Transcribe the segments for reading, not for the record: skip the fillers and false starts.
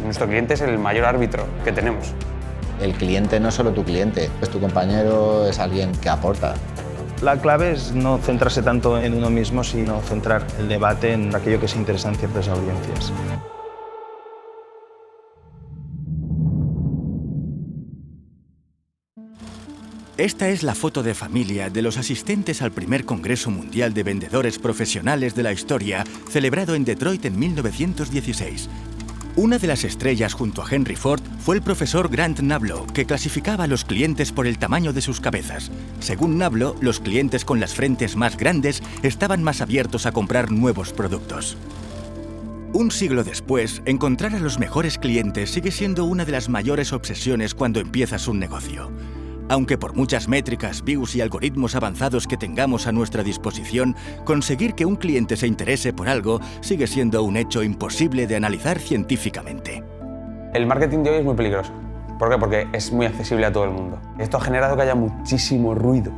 Nuestro cliente es el mayor árbitro que tenemos. El cliente no es solo tu cliente, es tu compañero, es alguien que aporta. La clave es no centrarse tanto en uno mismo, sino centrar el debate en aquello que se interesa en ciertas audiencias. Esta es la foto de familia de los asistentes al primer Congreso Mundial de Vendedores Profesionales de la Historia, celebrado en Detroit en 1916. Una de las estrellas junto a Henry Ford fue el profesor Grant Nablo, que clasificaba a los clientes por el tamaño de sus cabezas. Según Nablo, los clientes con las frentes más grandes estaban más abiertos a comprar nuevos productos. Un siglo después, encontrar a los mejores clientes sigue siendo una de las mayores obsesiones cuando empiezas un negocio. Aunque por muchas métricas, views y algoritmos avanzados que tengamos a nuestra disposición, conseguir que un cliente se interese por algo sigue siendo un hecho imposible de analizar científicamente. El marketing de hoy es muy peligroso. ¿Por qué? Porque es muy accesible a todo el mundo. Esto ha generado que haya muchísimo ruido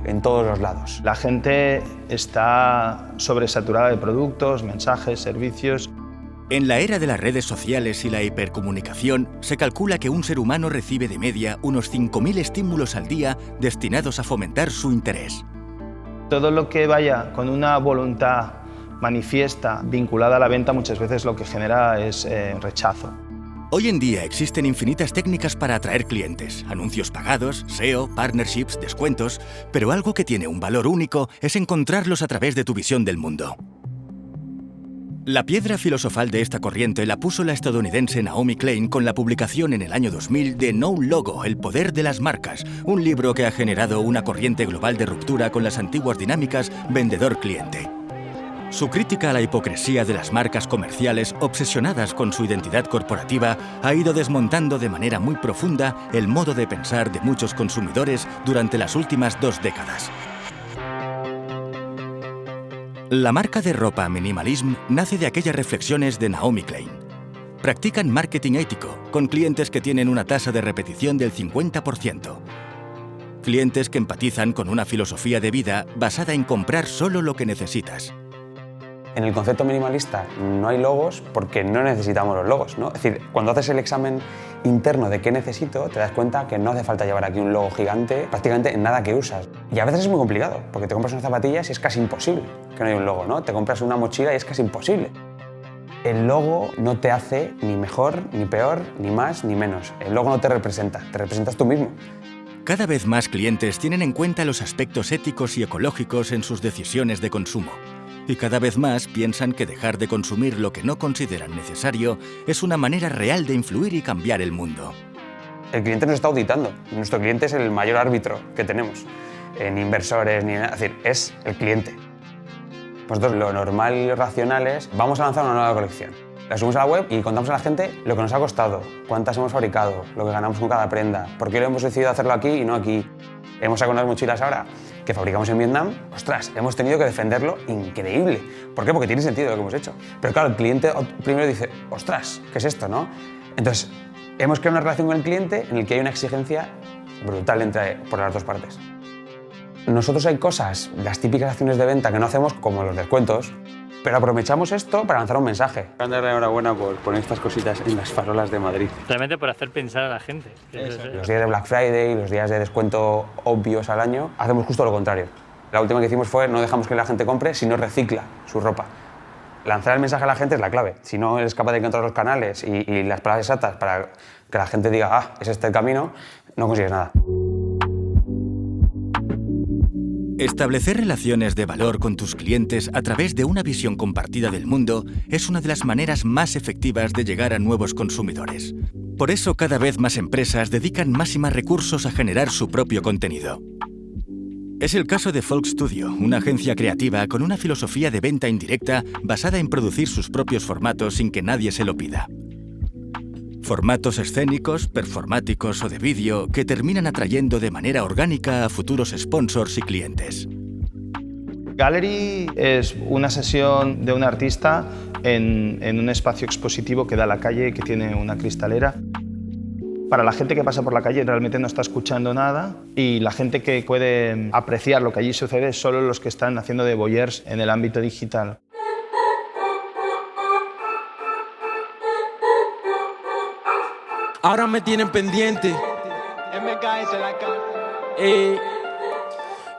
en todos los lados. La gente está sobresaturada de productos, mensajes, servicios. En la era de las redes sociales y la hipercomunicación, se calcula que un ser humano recibe de media unos 5.000 estímulos al día destinados a fomentar su interés. Todo lo que vaya con una voluntad manifiesta vinculada a la venta muchas veces lo que genera es rechazo. Hoy en día existen infinitas técnicas para atraer clientes, anuncios pagados, SEO, partnerships, descuentos, pero algo que tiene un valor único es encontrarlos a través de tu visión del mundo. La piedra filosofal de esta corriente la puso la estadounidense Naomi Klein con la publicación en el año 2000 de No Logo, el poder de las marcas, un libro que ha generado una corriente global de ruptura con las antiguas dinámicas vendedor-cliente. Su crítica a la hipocresía de las marcas comerciales obsesionadas con su identidad corporativa ha ido desmontando de manera muy profunda el modo de pensar de muchos consumidores durante las últimas 2 décadas. La marca de ropa Minimalism nace de aquellas reflexiones de Naomi Klein. Practican marketing ético, con clientes que tienen una tasa de repetición del 50%. Clientes que empatizan con una filosofía de vida basada en comprar solo lo que necesitas. En el concepto minimalista no hay logos porque no necesitamos los logos, ¿no? Es decir, cuando haces el examen interno de qué necesito, te das cuenta que no hace falta llevar aquí un logo gigante prácticamente en nada que usas. Y a veces es muy complicado, porque te compras unas zapatillas y es casi imposible que no haya un logo, ¿no? Te compras una mochila y es casi imposible. El logo no te hace ni mejor, ni peor, ni más, ni menos. El logo no te representas tú mismo. Cada vez más clientes tienen en cuenta los aspectos éticos y ecológicos en sus decisiones de consumo. Y cada vez más piensan que dejar de consumir lo que no consideran necesario es una manera real de influir y cambiar el mundo. El cliente nos está auditando. Nuestro cliente es el mayor árbitro que tenemos. En inversores, ni nada. Es decir, es el cliente. Nosotros lo normal y lo racional es, vamos a lanzar una nueva colección. La subimos a la web y contamos a la gente lo que nos ha costado, cuántas hemos fabricado, lo que ganamos con cada prenda, por qué lo hemos decidido hacerlo aquí y no aquí. Hemos sacado unas mochilas ahora que fabricamos en Vietnam, ostras, hemos tenido que defenderlo increíble. ¿Por qué? Porque tiene sentido lo que hemos hecho. Pero claro, el cliente primero dice, ostras, ¿qué es esto, no? Entonces, hemos creado una relación con el cliente en la que hay una exigencia brutal por las dos partes. Nosotros hay cosas, las típicas acciones de venta que no hacemos, como los descuentos, pero aprovechamos esto para lanzar un mensaje. Darle enhorabuena por poner estas cositas en las farolas de Madrid. Realmente por hacer pensar a la gente. Los días de Black Friday, los días de descuento obvios al año, hacemos justo lo contrario. La última que hicimos fue no dejamos que la gente compre, sino recicla su ropa. Lanzar el mensaje a la gente es la clave. Si no eres capaz de encontrar los canales y las palabras exactas para que la gente diga, ah, es este el camino, no consigues nada. Establecer relaciones de valor con tus clientes a través de una visión compartida del mundo es una de las maneras más efectivas de llegar a nuevos consumidores. Por eso cada vez más empresas dedican más y más recursos a generar su propio contenido. Es el caso de Folk Studio, una agencia creativa con una filosofía de venta indirecta basada en producir sus propios formatos sin que nadie se lo pida. Formatos escénicos, performáticos o de vídeo que terminan atrayendo de manera orgánica a futuros sponsors y clientes. Gallery es una sesión de un artista en un espacio expositivo que da a la calle, que tiene una cristalera. Para la gente que pasa por la calle realmente no está escuchando nada y la gente que puede apreciar lo que allí sucede es solo los que están haciendo de voyeurs en el ámbito digital. Ahora me tienen pendiente.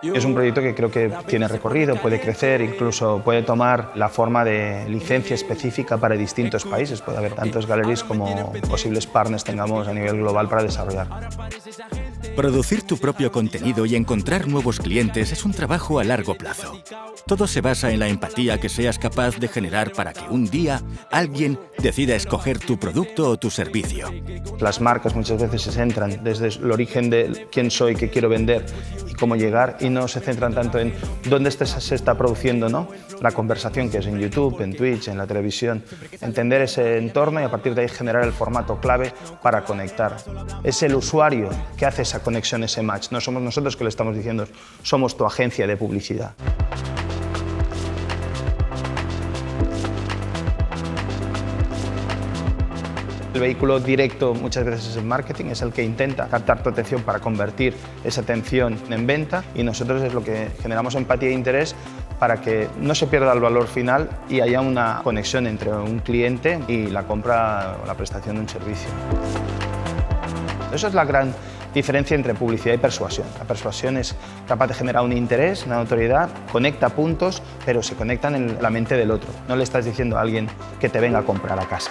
Es un proyecto que creo que tiene recorrido, puede crecer, incluso puede tomar la forma de licencia específica para distintos países. Puede haber tantos galleries como posibles partners tengamos a nivel global para desarrollar. Producir tu propio contenido y encontrar nuevos clientes es un trabajo a largo plazo. Todo se basa en la empatía que seas capaz de generar para que un día alguien decida escoger tu producto o tu servicio. Las marcas muchas veces se centran desde el origen de quién soy, qué quiero vender y cómo llegar, y no se centran tanto en dónde se está produciendo, ¿no?, la conversación, que es en YouTube, en Twitch, en la televisión. Entender ese entorno y a partir de ahí generar el formato clave para conectar. Es el usuario que hace esa conexión, ese match. No somos nosotros que le estamos diciendo, somos tu agencia de publicidad. El vehículo directo muchas veces es el marketing, es el que intenta captar tu atención para convertir esa atención en venta, y nosotros es lo que generamos empatía e interés para que no se pierda el valor final y haya una conexión entre un cliente y la compra o la prestación de un servicio. Eso es la gran diferencia entre publicidad y persuasión. La persuasión es capaz de generar un interés, una notoriedad, conecta puntos, pero se conectan en la mente del otro. No le estás diciendo a alguien que te venga a comprar a casa.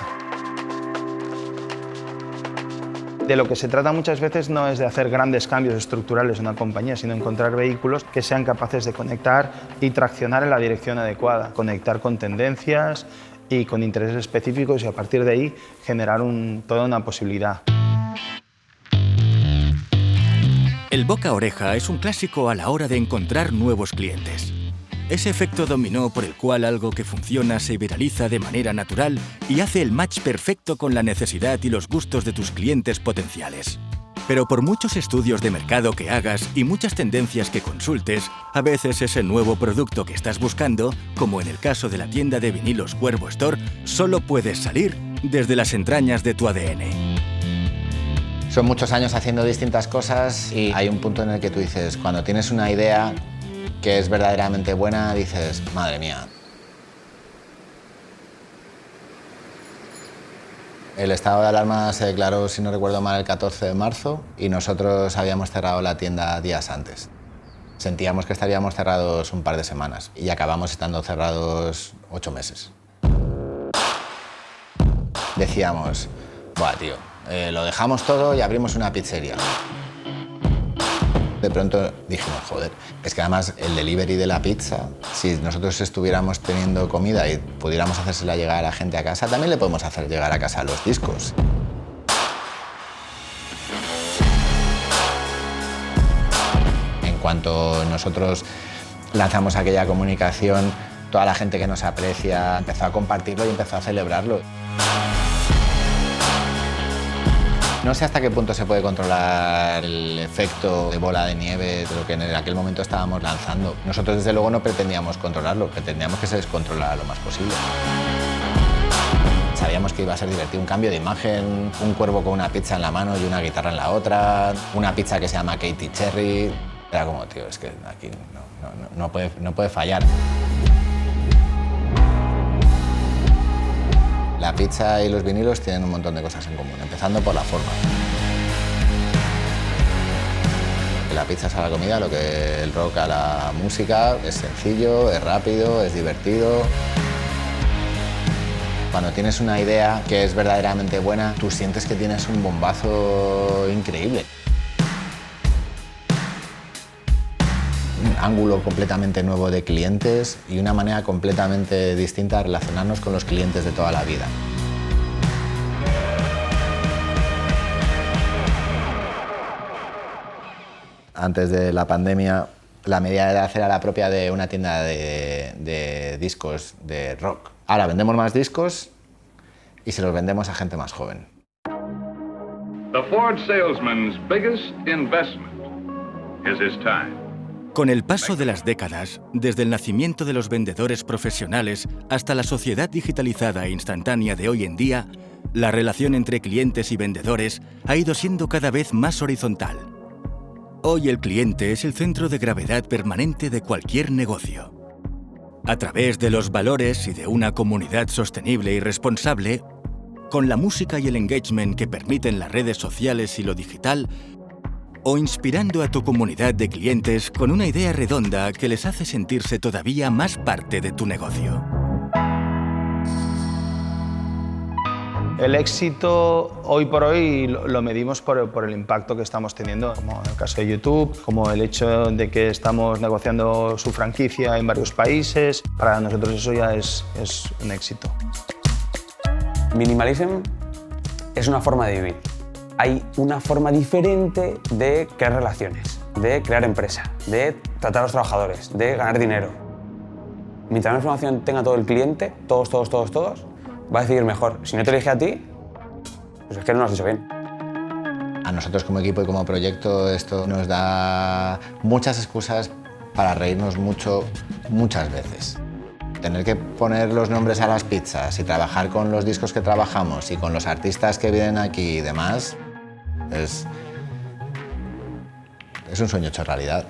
De lo que se trata muchas veces no es de hacer grandes cambios estructurales en una compañía, sino encontrar vehículos que sean capaces de conectar y traccionar en la dirección adecuada, conectar con tendencias y con intereses específicos, y a partir de ahí generar toda una posibilidad. El boca a oreja es un clásico a la hora de encontrar nuevos clientes. Ese efecto dominó por el cual algo que funciona se viraliza de manera natural y hace el match perfecto con la necesidad y los gustos de tus clientes potenciales. Pero por muchos estudios de mercado que hagas y muchas tendencias que consultes, a veces ese nuevo producto que estás buscando, como en el caso de la tienda de vinilos Cuervo Store, solo puedes salir desde las entrañas de tu ADN. Son muchos años haciendo distintas cosas y hay un punto en el que tú dices, cuando tienes una idea que es verdaderamente buena, dices, madre mía. El estado de alarma se declaró, si no recuerdo mal, el 14 de marzo y nosotros habíamos cerrado la tienda días antes. Sentíamos que estaríamos cerrados un par de semanas y acabamos estando cerrados 8 meses. Decíamos, buah, tío, lo dejamos todo y abrimos una pizzería. De pronto dijimos, joder, es que además el delivery de la pizza, si nosotros estuviéramos teniendo comida y pudiéramos hacérsela llegar a la gente a casa, también le podemos hacer llegar a casa los discos. En cuanto nosotros lanzamos aquella comunicación, toda la gente que nos aprecia empezó a compartirlo y empezó a celebrarlo. No sé hasta qué punto se puede controlar el efecto de bola de nieve de lo que en aquel momento estábamos lanzando. Nosotros desde luego no pretendíamos controlarlo, pretendíamos que se descontrolara lo más posible. Sabíamos que iba a ser divertido, un cambio de imagen, un cuervo con una pizza en la mano y una guitarra en la otra, una pizza que se llama Katy Cherry. Era como, tío, es que aquí no puede fallar. La pizza y los vinilos tienen un montón de cosas en común, empezando por la forma. La pizza es a la comida, lo que el rock a la música, es sencillo, es rápido, es divertido. Cuando tienes una idea que es verdaderamente buena, tú sientes que tienes un bombazo increíble. Un ángulo completamente nuevo de clientes y una manera completamente distinta de relacionarnos con los clientes de toda la vida. Antes de la pandemia, la media de edad era la propia de una tienda de discos de rock. Ahora vendemos más discos y se los vendemos a gente más joven. The Ford salesman's biggest investment is his time. Con el paso de las décadas, desde el nacimiento de los vendedores profesionales hasta la sociedad digitalizada e instantánea de hoy en día, la relación entre clientes y vendedores ha ido siendo cada vez más horizontal. Hoy el cliente es el centro de gravedad permanente de cualquier negocio. A través de los valores y de una comunidad sostenible y responsable, con la música y el engagement que permiten las redes sociales y lo digital, o inspirando a tu comunidad de clientes con una idea redonda que les hace sentirse todavía más parte de tu negocio. El éxito hoy por hoy lo medimos por el impacto que estamos teniendo, como en el caso de YouTube, como el hecho de que estamos negociando su franquicia en varios países. Para nosotros eso ya es un éxito. Minimalism es una forma de vivir. Hay una forma diferente de crear relaciones, de crear empresa, de tratar a los trabajadores, de ganar dinero. Mientras más información tenga todo el cliente, todos, va a decidir mejor. Si no te elige a ti, pues es que no lo has hecho bien. A nosotros como equipo y como proyecto esto nos da muchas excusas para reírnos mucho, muchas veces. Tener que poner los nombres a las pizzas y trabajar con los discos que trabajamos y con los artistas que vienen aquí y demás, es un sueño hecho realidad.